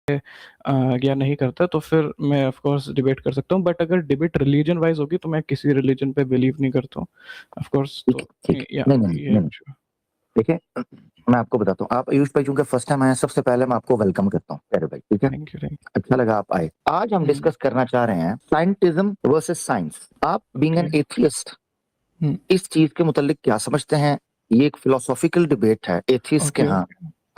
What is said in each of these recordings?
या नहीं करता तो फिर मैं ऑफ कोर्स डिबेट कर सकता हूँ, बट अगर डिबेट रिलीजन वाइज होगी तो मैं किसी रिलीजन पे बिलीव नहीं करता हूँ ऑफ कोर्स। ठीक तो है, ठीक है। या नहीं, नहीं, ये नहीं, देखिए, मैं आपको बताता हूँ, आप आयुष भाई चूंकि फर्स्ट टाइम आए, सबसे पहले मैं आपको वेलकम करता हूँ प्यारे भाई, ठीक है। थैंक यू थैंक अच्छा लगा आप आए। आज हम यू। डिस्कस करना चाह रहे हैं साइंटिज्म वर्सेस साइंस। आप बीइंग ओके। एन एथियस्ट इस चीज के मुतालिक क्या समझते हैं? ये एक फिलोसॉफिकल डिबेट है एथियस्ट के ओके यहाँ।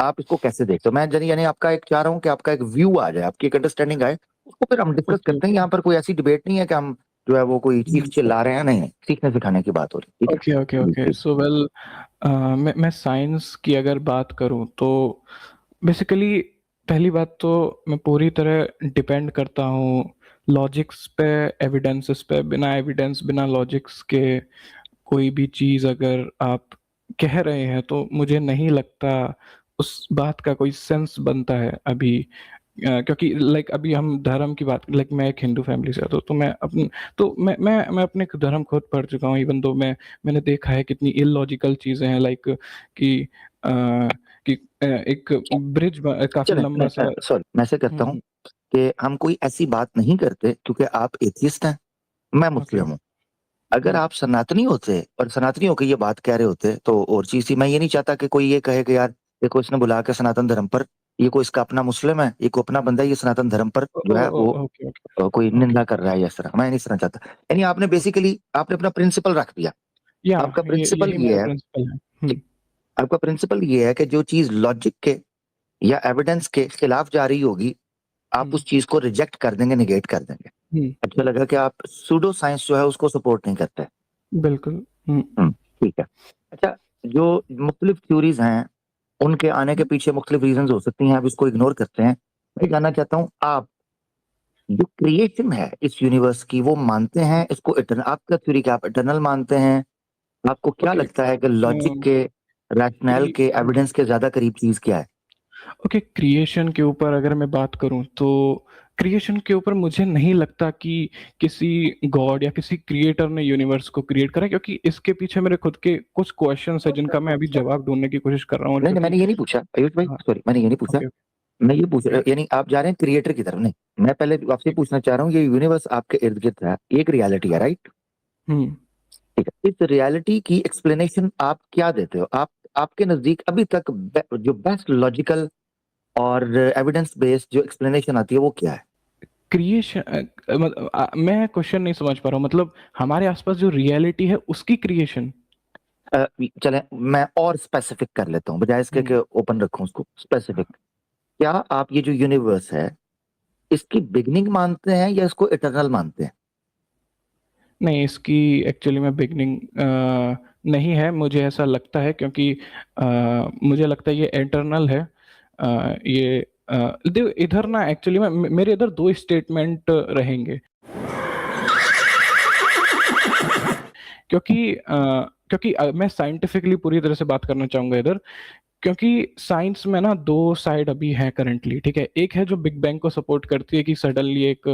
आप इसको कैसे देखते हो? मैं यानी यानी आपका एक चाह रहा हूँ कि आपका एक व्यू आ जाए, आपकी एक अंडरस्टैंडिंग आए, उसको फिर हम डिस्कस ओके करते हैं। यहाँ पर कोई ऐसी डिबेट नहीं है कि हम जो है वो कोई चीख चिल्ला रहे हैं, नहीं नहीं, सीखने सिखाने की बात हो रही है, ठीक ओके ओके है। ओके। सो वेल, मैं साइंस की अगर बात करूं तो बेसिकली पहली बात तो मैं पूरी तरह डिपेंड करता हूँ लॉजिक्स पे, एविडेंसेस पे। बिना एविडेंस बिना लॉजिक्स के कोई भी चीज़ अगर आप कह रहे हैं तो मुझे नहीं लगता उस बात का कोई सेंस बनता है अभी। क्योंकि लाइक अभी हम धर्म की बात, लाइक मैं एक हिंदू फैमिली से आता हूँ, तो मैं अपने धर्म खुद पढ़ चुका हूँ। इवन दो मैंने देखा है कितनी इलॉजिकल चीज़ें हैं, लाइक कि अ, एक ब्रिज काफ़ी चलें, लंबा सा। मैं सॉरी, मैं ऐसे करता हूँ हुँ, कि हम कोई ऐसी बात नहीं करते, क्योंकि आप एथियस्ट हैं, मैं ओके। मुस्लिम हूँ। अगर हुँ, आप सनातनी होते और सनातनी होकर ये बात कह रहे होते तो और चीज थी। मैं ये नहीं चाहता कि कोई ये कहे कि यार देखो, इसने बुला के सनातन धर्म पर, ये कोई इसका अपना मुस्लिम है, ये कोई अपना बंदा है, ये सनातन धर्म पर ओ जो ओ है ओ वो ओके, ओके, कोई ओके। निंदा कर रहा है या इस तरह। मैं नहीं सुनना चाहता। यानी आपने बेसिकली आपने अपना प्रिंसिपल रख दिया। या आपका ये प्रिंसिपल यही ये मेरा है प्रिंसिपल है। हुँ, आपका प्रिंसिपल ये है कि जो चीज लॉजिक के या एविडेंस के खिलाफ जा रही होगी, आप हुँ, उस चीज को रिजेक्ट कर देंगे, निगेट कर देंगे। हुँ, अच्छा लगा कि आप सूडो साइंस जो है उसको सपोर्ट नहीं करते। बिल्कुल। हुँ, ठीक है। अच्छा, जो मुख्तलिफ थ्योरीज हैं, उनके आने के हुँ, पीछे मुख्तलिफ रीजंस हो सकती हैं, आप इसको इग्नोर करते हैं। मैं जानना चाहता हूँ, आप जो क्रिएशन है इस यूनिवर्स की, वो मानते हैं इसको इटर्नल? आपका थ्योरी क्या, आप इटर्नल मानते हैं? आपको क्या ओके। लगता है कि लॉजिक के, रैशनल के, एविडेंस के ज्यादा करीब चीज क्या है? ओके, क्रिएशन के ऊपर अगर मैं बात करूँ तो क्रिएशन के ऊपर मुझे नहीं लगता कि किसी गॉड या किसी क्रिएटर ने यूनिवर्स को क्रिएट करा, क्योंकि इसके पीछे मेरे खुद के कुछ क्वेश्चंस हैं जिनका मैं अभी जवाब ढूँढने की कोशिश कर रहा हूँ, नहीं नहीं, क्योंकि मैंने ये नहीं पूछा आयुष भाई, हाँ, सॉरी, मैंने ये नहीं पूछा। ओके, मैं ये पूछ ओके। यानी आप जा रहे हैं क्रिएटर की तरफ, नहीं। मैं पहले आपसे पूछना चाह रहा हूँ, ये यूनिवर्स आपके इर्द गिर्द है, एक रियलिटी है, राइट? हुँ। ठीक है, इस रियलिटी की एक्सप्लेनेशन आप क्या देते हो? आप, आपके नजदीक अभी तक जो बेस्ट लॉजिकल और एविडेंस बेस्ड जो एक्सप्लेनेशन आती है वो क्या है? क्रिएशन मैं क्वेश्चन नहीं समझ पा रहा हूँ, मतलब हमारे आसपास जो रियलिटी है उसकी क्रिएशन? चलें, मैं और स्पेसिफिक कर लेता हूँ, बजाय इसके हुँ, कि ओपन रखूं उसको स्पेसिफिक। क्या आप ये जो यूनिवर्स है, इसकी बिगनिंग मानते हैं या इसको इटर्नल मानते हैं? नहीं, इसकी एक्चुअली में बिगिनिंग नहीं है, मुझे ऐसा लगता है, क्योंकि मुझे लगता है ये इटर्नल है। ये इधर ना एक्चुअली में मेरे इधर 2 स्टेटमेंट रहेंगे। क्योंकि मैं साइंटिफिकली पूरी तरह से बात करना चाहूँगा इधर, क्योंकि साइंस में ना 2 साइड अभी हैं करंटली, ठीक है? एक है जो बिग बैंग को सपोर्ट करती है कि सडनली एक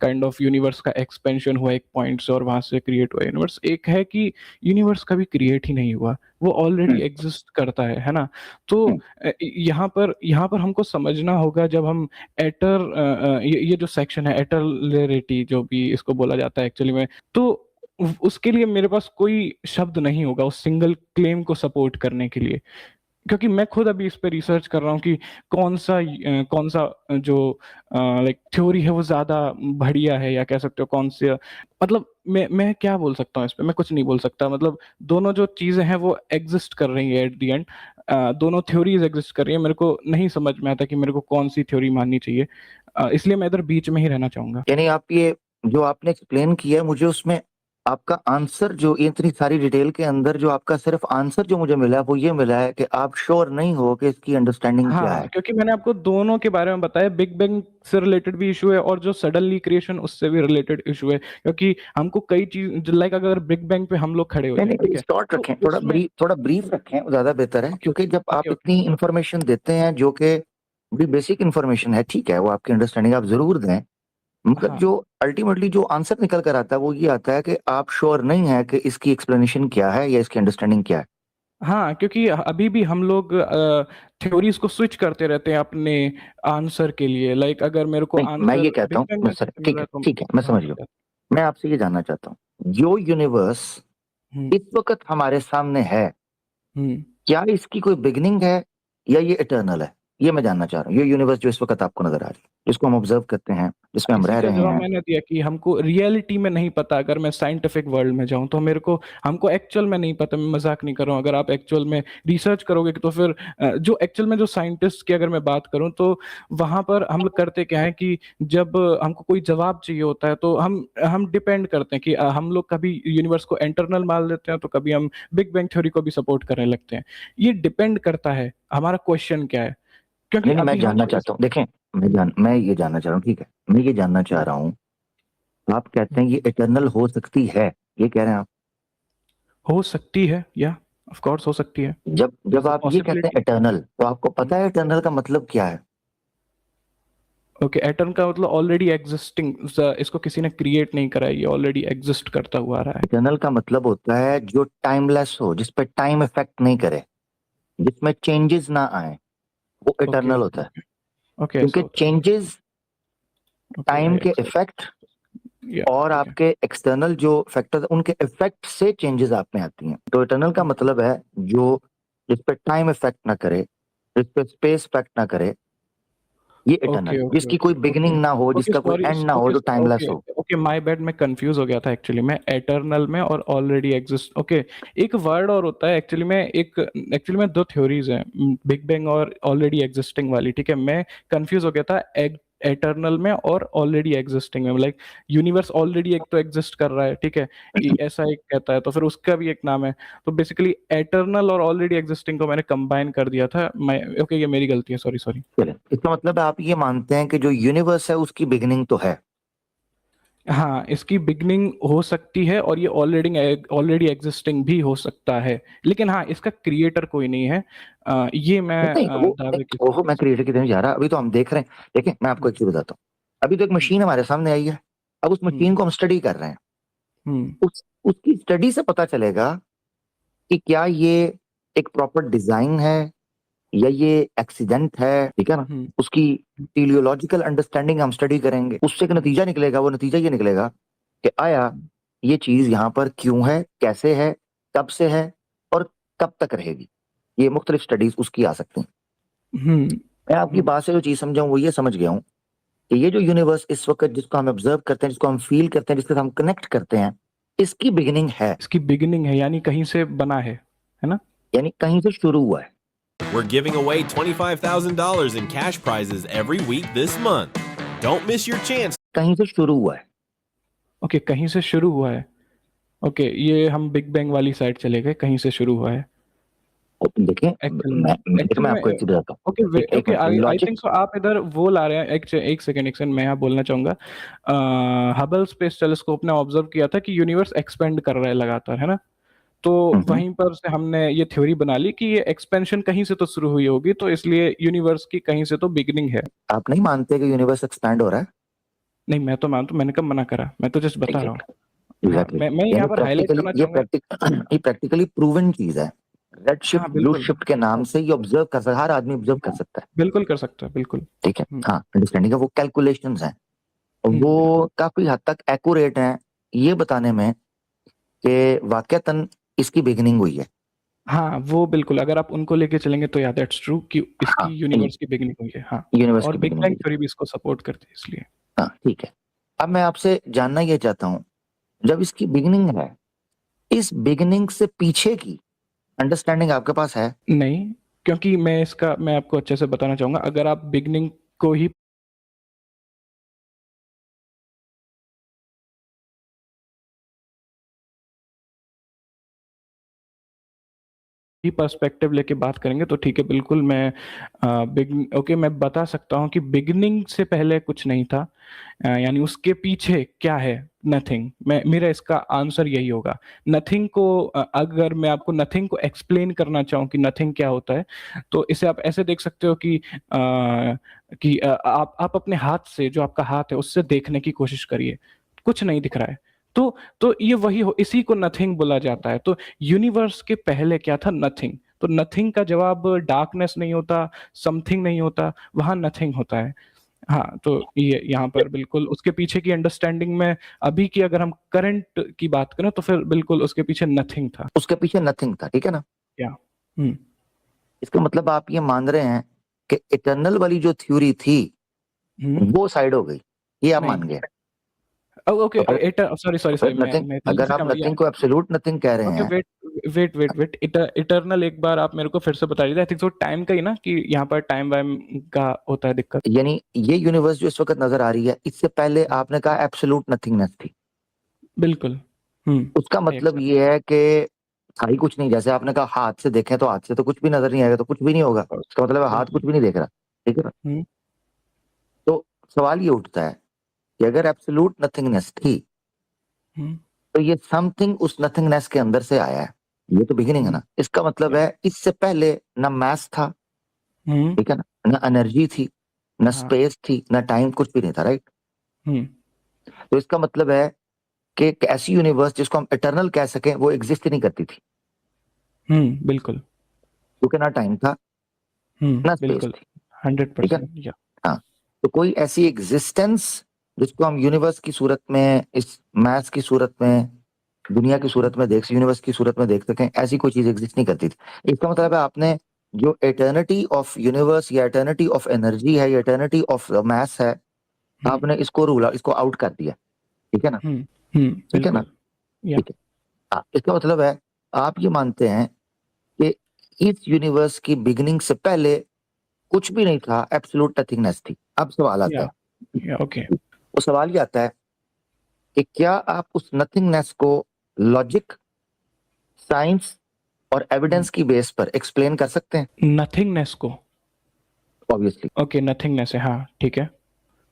काइंड ऑफ यूनिवर्स का एक्सपेंशन हुआ एक पॉइंट से और वहाँ से क्रिएट हुआ यूनिवर्स। एक है कि यूनिवर्स कभी क्रिएट ही नहीं हुआ, वो ऑलरेडी हम्म, एग्ज़िस्ट करता है ना? तो हम्म, यहाँ पर हमको समझना होगा जब हम ये जो सेक्शन है एटरलेरिटी जो भी इसको बोला जाता है एक्चुअली में, तो उसके लिए मेरे पास कोई शब्द नहीं होगा उस सिंगल क्लेम को सपोर्ट करने के लिए। क्योंकि मैं खुद अभी इस पे रिसर्च कर रहा हूँ कि कौन-सा जो लाइक थ्योरी है वो ज़्यादा बढ़िया है, या कह सकते हो कौन से, मतलब मैं क्या बोल सकता हूँ इस पे? मैं कुछ नहीं बोल सकता। मतलब दोनों जो चीज़ें हैं वो एग्ज़िस्ट कर रही हैं एट द एंड। दोनों थ्योरीज़ एग्ज़िस्ट कर रही हैं। मेरे को नहीं समझ में आता कि मेरे को कौन-सी थ्योरी माननी चाहिए। इसलिए मैं इधर बीच में ही रहना चाहूँगा। यानी आप ये जो आपने एक्सप्लेन किया, मुझे उसमें आपका आंसर जो ये इतनी सारी डिटेल के अंदर जो आपका सिर्फ आंसर जो मुझे मिला है, वो ये मिला है कि आप श्योर नहीं हो कि इसकी अंडरस्टैंडिंग क्या हाँ, है। क्योंकि मैंने आपको दोनों के बारे में बताया, बिग बैंग से रिलेटेड भी इश्यू है और जो सडनली क्रिएशन उससे भी रिलेटेड इश्यू है। क्योंकि हमको कई चीज़ लाइक अगर बिग बैंग पे हम लोग खड़े हो नहीं जाएँ, नहीं, ठीक है? शॉर्ट तो रखें, उसमें थोड़ा ब्रीफ रखें, वो ज्यादा बेहतर है, ओके, क्योंकि ओके, जब ओके, आप ओके, इतनी इंफॉर्मेशन देते हैं जो कि बड़ी बेसिक इंफॉर्मेशन है, ठीक है, वो आपकी अंडरस्टैंडिंग आप जरूर दें, मगर हाँ, जो अल्टीमेटली जो आंसर निकल कर आता है वो ये आता है कि आप श्योर नहीं है कि इसकी एक्सप्लेनेशन क्या है या इसकी अंडरस्टैंडिंग क्या है। हाँ, क्योंकि अभी भी हम लोग थ्योरीज़ को स्विच करते रहते हैं अपने आंसर के लिए। लाइक अगर मेरे को नहीं, मैं ये आंसर कहता बिग हूँ बैंग मैं में सर से मिल ठीक रहा है, है तो ठीक है, मैं वहाँ समझ पे गया। जाते मैं आपसे ये जानना चाहता हूँ, जो यूनिवर्स हुँ, इस वक़्त हमारे सामने है, हुँ। क्या इसकी कोई बिगिनिंग है या ये इटर्नल है? ये मैं जानना चाह रहा हूँ। ये यूनिवर्स जो इस वक़्त आपको नज़र आ रही है, जिसको हम ऑब्ज़र्व करते हैं, जिसमें हम इसी रह का रहे जवाब हैं। मैंने दिया कि हमको रियलिटी में नहीं पता। अगर मैं साइंटिफिक वर्ल्ड में जाऊँ तो मेरे को हमको एक्चुअल में नहीं पता। मैं मज़ाक नहीं कर रहा हूँ। अगर आप एक्चुअल में रिसर्च करोगे तो फिर जो एक्चुअल में जो साइंटिस्ट की अगर मैं बात करूँ तो वहाँ पर हम लोग करते क्या है कि जब हमको कोई जवाब चाहिए होता है तो हम डिपेंड करते हैं कि हम लोग कभी यूनिवर्स को इंटरनल मान लेते हैं तो कभी हम बिग बैंग थ्योरी को भी सपोर्ट करने लगते हैं। ये डिपेंड करता है हमारा क्वेश्चन क्या है। क्योंकि नहीं, नहीं, मैं अभी जानना हमको इस चाहता हूँ। देखें, हुँ, मैं ये जानना चाह रहा हूँ, ठीक है। मैं ये जानना चाह हुँ, रहा हूँ, आप कहते हुँ। हैं ये इटर्नल हो सकती है, ये कह रहे हैं आप? हो सकती है या ऑफ कोर्स हो सकती है। जब इट्स अ आप ये कहते हैं पॉसिबिलिटी। इटर्नल, तो आपको हुँ, पता है इटर्नल का मतलब क्या है? ओके एटर्न का मतलब ऑलरेडी एग्जिस्टिंग इसको किसी ने क्रिएट नहीं करा है, ये ऑलरेडी एग्जिस्ट करता हुआ आ रहा है। इटर्नल का मतलब होता है जो टाइमलेस हो, जिस पे टाइम इफेक्ट नहीं करे, जिसमें चेंजेस ना आए, वो ओके, इटर्नल ओके, होता है। ओके। ओके ऐसा क्योंकि होता है। चेंजेस, ओके आई टाइम के एक्सेप्ट। इफेक्ट या और ठीक है। आपके एक्सटर्नल जो फैक्टर्स, उनके इफेक्ट से चेंजेस आप में आती हैं। तो इटर्नल का ओके, मतलब है जो, जिस पे टाइम इफेक्ट ना करे, जिस पे स्पेस इफेक्ट ना करे, ये इटर्नल ओके, है। ओके, जिसकी ओके, कोई ओके, बिगिनिंग ना हो, ओके जिसका कोई सॉरी एंड ना हो, ओके, जो टाइमलेस ओके, हो। ओके माय बैड मैं कंफ्यूज हो गया था एक्चुअली में एटर्नल में और ऑलरेडी एग्जिस्ट ओके। एक वर्ड और होता है एक्चुअली में दो थ्योरीज हैं बिग बैंग और ऑलरेडी एग्जिस्टिंग वाली ठीक है। मैं कंफ्यूज हो गया था एटर्नल में और ऑलरेडी एग्जिस्टिंग में लाइक यूनिवर्स ऑलरेडी एक तो एग्जिस्ट कर रहा है ठीक है। ऐसा एक कहता है तो फिर उसका भी एक नाम है। तो बेसिकली एटर्नल और ऑलरेडी एग्जिस्टिंग को मैंने कंबाइन कर दिया था मैं ओके ये मेरी गलती है सॉरी सॉरी। चलिए, इसका मतलब है आप ये मानते हैं कि जो यूनिवर्स है उसकी बिगिनिंग तो है। हाँ, इसकी बिगिनिंग हो सकती है और ये ऑलरेडी एग्जिस्टिंग भी हो सकता है। लेकिन हाँ, इसका क्रिएटर कोई नहीं है। ये मैं नहीं, वो नहीं, दावे के साथ ओहो, कह मैं सकता क्रिएटर की तरफ जा रहा, अभी तो हम देख रहे हैं। देखिए, मैं हूँ। आपको एक चीज बताता हूँ। अभी तो एक हुँ, मशीन हमारे सामने आई है। अब उस हुँ, मशीन को हम स्टडी कर रहे हैं। हुँ, उसकी स्टडी से पता चलेगा कि क्या ये एक प्रॉपर डिजाइन है या ये एक्सीडेंट है, ठीक है ना? हुँ, उसकी टेलियोलॉजिकल अंडरस्टैंडिंग हम स्टडी करेंगे। उससे एक हुँ, नतीजा निकलेगा, वो नतीजा ये निकलेगा कि आया हुँ, ये चीज यहाँ पर क्यों है, कैसे है, कब से है और कब तक रहेगी। ये मुख्तलिफ स्टडीज उसकी आ सकती हैं। हुँ, मैं आपकी हुँ। बात से जो चीज समझा हूं वो ये समझ गया हूँ कि ये जो यूनिवर्स इस वक्त जिसको हम ऑब्जर्व करते हैं, जिसको हम फील करते हैं, जिसके साथ हम कनेक्ट करते हैं, इसकी बिगिनिंग है। इसकी बिगिनिंग है यानी कहीं से बना है ना? यानी कहीं से शुरू हुआ है। We're giving away $25,000 in cash prizes every week this month. Don't miss your chance. कहीं से शुरू हुआ है। ओके, कहीं से शुरू हुआ है। ओके, ये हम बिग बैंग वाली साइड चले गए, कहीं से शुरू हुआ है। और देखिए, एक्चुअल मैं में आपको एक चीज बताता ओके हूँ। एक एक ओके मिनट, आई आई लॉजिक। थिंक सो आप इधर वो ला रहे हैं एक सेकंड मैं यहाँ बोलना चाहूंगा। हबल स्पेस टेलीस्कोप ने ऑब्जर्व किया था कि यूनिवर्स एक्सपेंड कर रहा है लगातार है ना। तो वहीं पर से हमने ये थ्योरी बना ली कि ये एक्सपेंशन कहीं से तो शुरू हुई होगी तो इसलिए यूनिवर्स की कहीं से तो बिगिनिंग है। आप नहीं मानते कि यूनिवर्स एक्सपैंड हो रहा है? नहीं मैं तो मानता हूँ मैंने कब मना करा मैं तो जस्ट बता रहा हूँ। हाँ एग्जैक्टली। मैं यहाँ यानी पर हाईलाइट प्रैक्टिकली करना ये चाहूंगा। ये प्रैक्टिकली प्रूवन चीज है। रेड हाँ शिफ्ट, ब्लू बिल्कुल शिफ्ट के नाम से ये ऑब्जर्व कर सकता है, हर आदमी ऑब्जर्व कर सकता है। बिल्कुल कर सकता है बिल्कुल। ठीक है, हम्म, हाँ, अंडरस्टैंडिंग है। वो कैलकुलेशंस हैं, वो या काफी हद तक एक्यूरेट हैं ये बताने में कि वाकयातन इसकी बिगिनिंग हुई है। हाँ वो बिल्कुल अगर आप उनको लेके चलेंगे तो या दैट्स ट्रू कि इसकी हाँ, यूनिवर्स की बिगिनिंग हुई है हाँ। यूनिवर्स और की बिग बिगिनिंग बैंग हुई है। थ्योरी भी इसको सपोर्ट करती है इसलिए। हाँ, ठीक है। अब मैं आपसे जानना ये चाहता हूँ, जब इसकी बिगिनिंग है, इस बिगिनिंग से पीछे की अंडरस्टैंडिंग आपके पास है? नहीं क्योंकि मैं आपको अच्छे से बताना चाहूंगा अगर आप बिगनिंग को ही पर्सपेक्टिव लेके बात करेंगे तो ठीक है बिल्कुल मैं बिग ओके मैं बता सकता हूँ कि बिगनिंग से पहले कुछ नहीं था। यानी उसके पीछे क्या है नथिंग मैं मेरा इसका आंसर यही होगा। नथिंग को अगर मैं आपको नथिंग को एक्सप्लेन करना चाहूँ कि नथिंग क्या होता है तो इसे आप ऐसे देख सकते हो आप अपने हाथ से जो आपका हाथ है उससे देखने की कोशिश करिए कुछ नहीं दिख रहा है। तो ये वही इसी को नथिंग बोला जाता है। तो यूनिवर्स के पहले क्या था? नथिंग। तो नथिंग का जवाब डार्कनेस नहीं होता, समथिंग नहीं होता, वहाँ नथिंग होता है। हाँ, तो ये यहाँ पर बिल्कुल उसके पीछे की अंडरस्टैंडिंग में अभी की अगर हम करंट की बात करें तो फिर बिल्कुल उसके पीछे नथिंग था। उसके पीछे नथिंग था, ठीक है ना? या इसका मतलब आप ये मान रहे हैं कि इटर्नल वाली जो थ्योरी थी वो साइड हो गई, ये आप मान गए। ओके, सॉरी नथिंग, मैं गलती अगर से आप समझ गया। नथिंग को एब्सोल्यूट नथिंग कह रहे ओके, हैं, वेट इटर्नल एक बार आप मेरे को फिर से बता दीजिए। आई थिंक सो टाइम का ही ना, कि यहाँ पर टाइम वाइम का होता है दिक्कत। यानी ये यूनिवर्स जो इस वक्त नजर आ रही है, इससे पहले आपने कहा एब्सोल्यूट नथिंगनेस थी। बिल्कुल। उसका मतलब ये है कि था ही कुछ नहीं। जैसे आपने कहा हाथ से देखें तो हाथ से तो कुछ भी नजर नहीं आएगा, तो कुछ भी नहीं होगा। इसका मतलब है हाथ कुछ भी नहीं देख रहा, ठीक है ना? हम्म तो सवाल ये उठता है कि अगर एब्सोल्यूट नथिंगनेस थी हम्म तो ये समथिंग उस नथिंगनेस के अंदर से आया है। ये तो बिगिनिंग है ना। इसका मतलब या है इससे पहले ना मैथ था, हम्म ठीक है ना एनर्जी थी, ना हाँ स्पेस थी, ना टाइम, कुछ भी नहीं था, राइट? हम्म तो इसका मतलब है कि एक ऐसी यूनिवर्स जिसको हम इटर्नल कह सकें वो एग्जिस्ट ही नहीं करती थी, बिल्कुल। क्योंकि ना टाइम था ना स्पेस बिल्कुल थी, ठीक है ना? 100%। या हाँ। तो कोई ऐसी एग्जिस्टेंस जिसको हम यूनिवर्स की सूरत में, इस मैथ्स की सूरत में, दुनिया की सूरत में यूनिवर्स की सूरत में देख सकें, ऐसी कोई चीज एग्जिस्ट नहीं करती थी। इसका मतलब है आपने जो एटर्निटी ऑफ यूनिवर्स या एटर्निटी ऑफ एनर्जी है या एटर्निटी ऑफ मैथ्स है, आपने इसको इसको आउट कर दिया, ठीक है ना? ठीक है ना? बिल्कुल। या ठीक है। हाँ, इसका मतलब है आप ये मानते हैं कि इस यूनिवर्स की बिगिनिंग से पहले कुछ भी नहीं था, एब्सोल्यूट नथिंगनेस थी। अब सवाल आता या है, या ओके। वो सवाल ये आता है कि क्या आप उस नथिंगनेस को लॉजिक, साइंस और एविडेंस की बेस पर एक्सप्लेन कर सकते हैं? नथिंगनेस को? ऑब्वियसली ओके, नथिंगनेस है, हाँ ठीक है।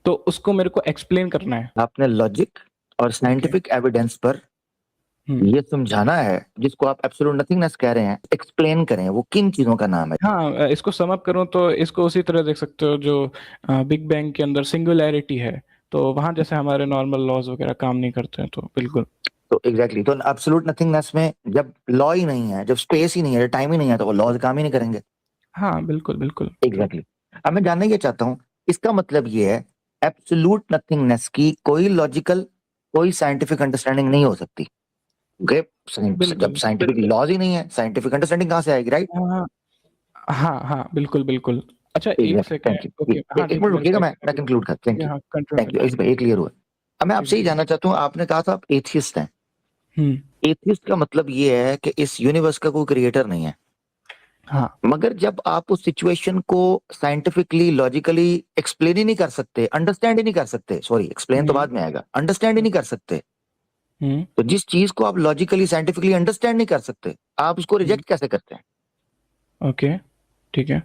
तो उसको मेरे को एक्सप्लेन करना है। आपने लॉजिक और ओके। साइंटिफिक एविडेंस पर हम्म ये समझाना है, जिसको आप एब्सोल्यूट नथिंगनेस कह रहे हैं, एक्सप्लेन करें वो किन चीजों का नाम है। हाँ, इसको सम अप करूँ तो इसको उसी तरह देख सकते हो जो बिग बैंग के अंदर सिंगुलैरिटी है, तो वहां जैसे हमारे नॉर्मल लॉज वगैरह काम नहीं करते हैं, तो बिल्कुल। तो एग्जैक्टली तो एब्सोल्यूट नथिंगनेस में जब लॉ ही नहीं है, जब स्पेस ही नहीं है, टाइम ही नहीं है, तो वो लॉज काम ही नहीं करेंगे। हाँ बिल्कुल बिल्कुल ट्रू। एग्जैक्टली अब मैं जानना ये चाहता हूं, इसका मतलब ये है एब्सोल्यूट नथिंगनेस की कोई लॉजिकल, कोई साइंटिफिक अंडरस्टैंडिंग नहीं हो सकती, जब बिल्कुल। साइंटिफिक लॉज ही नहीं है, साइंटिफिक अंडरस्टैंडिंग कहां से आएगी, राइट? हाँ हाँ हाँ, बिल्कुल बिल्कुल। अच्छा, एक exactly, second. Thank you. Okay, हाँ एक ठीक है, मिनट मेरे रुकिएगा, को मैं कंक्लूड कर, थैंक यू। हाँ कंटिन्यू थैंक यू, करिए। इस ये क्लियर हुआ। अब मैं ठीक आपसे है ही ठीक है। जानना चाहता हूँ, आपने कहा था आप एथियस्ट हैं। हम्म एथियस्ट का मतलब ये है कि इस यूनिवर्स का कोई क्रिएटर नहीं है। हाँ मगर जब आप उस सिचुएशन को साइंटिफिकली, लॉजिकली एक्सप्लेन ही नहीं कर सकते, अंडरस्टैंड ही नहीं कर सकते, सॉरी एक्सप्लेन तो हम्म बाद में आएगा, अंडरस्टैंड ही नहीं कर सकते, हम्म तो जिस चीज को आप लॉजिकली, साइंटिफिकली अंडरस्टैंड नहीं कर सकते, आप उसको हम्म, रिजेक्ट कैसे करते हैं? ओके ठीक है।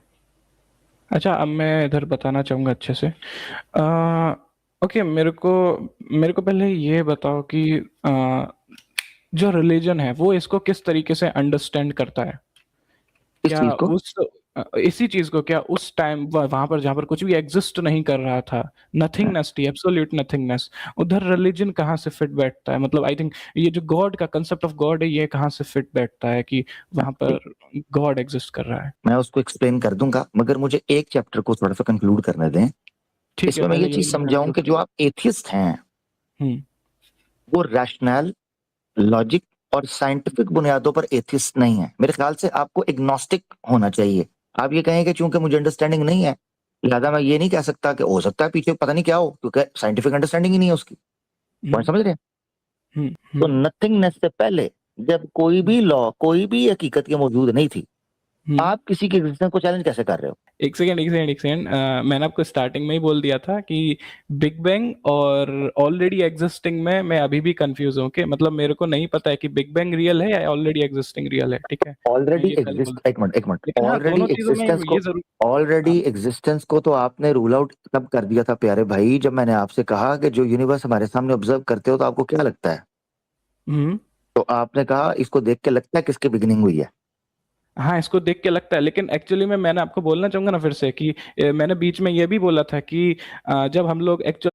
अच्छा, अब मैं इधर बताना चाहूँगा अच्छे से। आ, ओके, मेरे को पहले ये बताओ कि जो रिलीजन है वो इसको किस तरीके से अंडरस्टैंड करता है। इस क्या चीज को इसी चीज को क्या उस टाइम वहां पर जहां पर कुछ भी एग्जिस्ट नहीं कर रहा था, नथिंगनेस थी, एब्सोल्यूट नथिंगनेस, उधर रिलीजन कहाँ से फिट बैठता है? मतलब आई थिंक ये जो गॉड का कंसेप्ट ऑफ गॉड है, ये कहाँ से फिट बैठता है कि वहां पर गॉड एग्जिस्ट कर रहा है? मैं उसको एक्सप्लेन कर दूंगा, मगर मुझे एक चैप्टर को थोड़ा सा कंक्लूड करने दें। ठीक है, इसमें मैं ये पहले ये चीज समझाऊं कंक्लूड कि जो करिए। आप एथियस्ट हैं हम्म वो रैशनल, लॉजिक और साइंटिफिक बुनियादों पर एथियस्ट नहीं है। मेरे ख्याल से आपको एग्नोस्टिक होना चाहिए। आप ये कहें कि चूंकि मुझे अंडरस्टैंडिंग नहीं है, लिहाजा मैं ये नहीं कह सकता कि हो सकता है पीछे पता नहीं क्या हो, क्योंकि साइंटिफिक अंडरस्टैंडिंग ही नहीं है उसकी। पॉइंट हम्म समझ रहे हैं? हम्म तो हम्म नथिंगनेस से पहले जब कोई भी लॉ, कोई भी हकीकत के मौजूद नहीं थी, हम्म आप किसी के एग्जिस्टेंस को चैलेंज कैसे कर रहे हो? एक सेकेंड, मैंने आपको स्टार्टिंग में ही बोल दिया था कि बिग बैंग और ऑलरेडी एग्जिस्टिंग में मैं अभी भी कंफ्यूज हूँ, कि मतलब मेरे को नहीं पता है कि बिग बैंग रियल है या ऑलरेडी एग्जिस्टिंग रियल है, ठीक है। मैं ऑलरेडी ये पहले बोल, एग्जिस्ट, एक मिनट, लेकिन हाँ, ऑलरेडी दोनों चीजों में एग्जिस्टेंस को, ये जरूर। हाँ ऑलरेडी एग्जिस्टेंस को तो आपने रूल आउट तब कर दिया था प्यारे भाई, जब मैंने आपसे कहा कि जो यूनिवर्स हमारे सामने ऑब्जर्व करते हो तो आपको क्या लगता है? हम्म तो आपने कहा इसको देख के लगता है किसकी बिगिनिंग हुई है। हाँ, इसको देख के लगता है, लेकिन एक्चुअली में मैंने आपको बोलना चाहूंगा ना फिर से कि मैंने बीच में ये भी बोला था कि जब हम लोग एक्चुअल